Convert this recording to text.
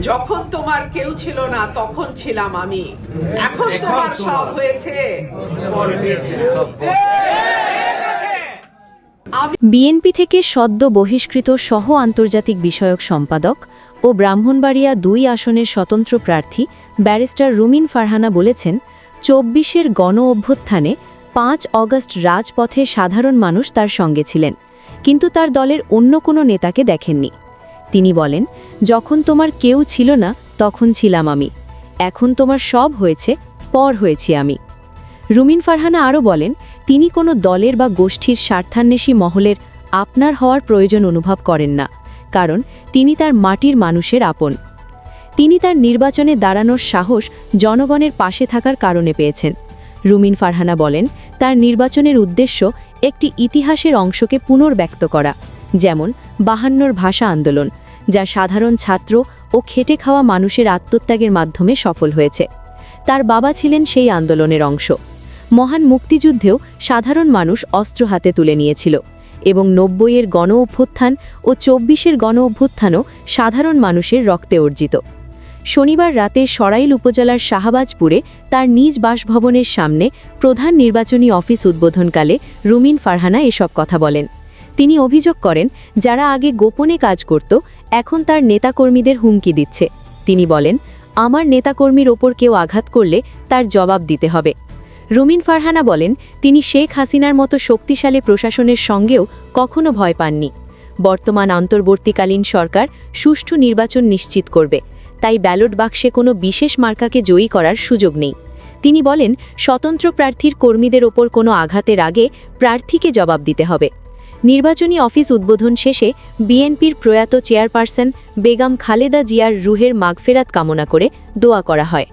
যখন তোমার কেউ ছিল না তখন ছিলাম আমি, এখন তোমার সব হয়েছে, পর হয়েছে। বিএনপি থেকে সদ্য বহিষ্কৃত সহ আন্তর্জাতিক বিষয়ক সম্পাদক ও ব্রাহ্মণবাড়িয়া ২ আসনের স্বতন্ত্র প্রার্থী ব্যারিস্টার রুমিন ফারহানা বলেছেন, ২৪-এর গণ অভ্যুত্থানে ৫ অগস্ট রাজপথে সাধারণ মানুষ তার সঙ্গে ছিলেন, কিন্তু তার দলের অন্য কোনো নেতাকে দেখেননি। তিনি বলেন, যখন তোমার কেউ ছিল না তখন ছিলাম আমি, এখন তোমার সব হয়েছে, পর হয়েছি আমি। রুমিন ফারহানা আরও বলেন, তিনি কোনো দলের বা গোষ্ঠীর স্বার্থান্বেষী মহলের আপনার হওয়ার প্রয়োজন অনুভব করেন না, কারণ তিনি তার মাটির মানুষের আপন। তিনি তার নির্বাচনে দাঁড়ানোর সাহস জনগণের পাশে থাকার কারণে পেয়েছেন। রুমিন ফারহানা বলেন, তার নির্বাচনের উদ্দেশ্য একটি ইতিহাসের অংশকে পুনর্ব্যক্ত করা, যেমন ৫২'র ভাষা আন্দোলন, যা সাধারণ ছাত্র ও খেটে খাওয়া মানুষের আত্মত্যাগের মাধ্যমে সফল হয়েছে। তার বাবা ছিলেন সেই আন্দোলনের অংশ। মহান মুক্তিযুদ্ধেও সাধারণ মানুষ অস্ত্র হাতে তুলে নিয়েছিল এবং ৯০-এর গণ অভ্যুত্থান ও ২৪-এর গণ অভ্যুত্থানও সাধারণ মানুষের রক্তে অর্জিত। শনিবার রাতে সরাইল উপজেলার শাহবাজপুরে তার নিজ বাসভবনের সামনে প্রধান নির্বাচনী অফিস উদ্বোধনকালে রুমিন ফারহানা এসব কথা বলেন। তিনি অভিযোগ করেন, যারা আগে গোপনে কাজ করত এখন তার নেতাকর্মীদের হুমকি দিচ্ছে। তিনি বলেন, আমার নেতাকর্মীর ওপর কেউ আঘাত করলে তার জবাব দিতে হবে। রুমিন ফারহানা বলেন, তিনি শেখ হাসিনার মতো শক্তিশালী প্রশাসনের সঙ্গেও কখনো ভয় পাননি। বর্তমান অন্তর্বর্তীকালীন সরকার সুষ্ঠু নির্বাচন নিশ্চিত করবে, তাই ব্যালট বাক্সে কোনো বিশেষ মার্কাকে জয়ী করার সুযোগ নেই। তিনি বলেন, স্বতন্ত্র প্রার্থীর কর্মীদের ওপর কোনো আঘাতের আগে প্রার্থীকে জবাব দিতে হবে। নির্বাচনী অফিস উদ্বোধন শেষে বিএনপির প্রয়াত চেয়ারপারসন বেগম খালেদা জিয়ার রুহের মাগফেরাত কামনা করে দোয়া করা হয়।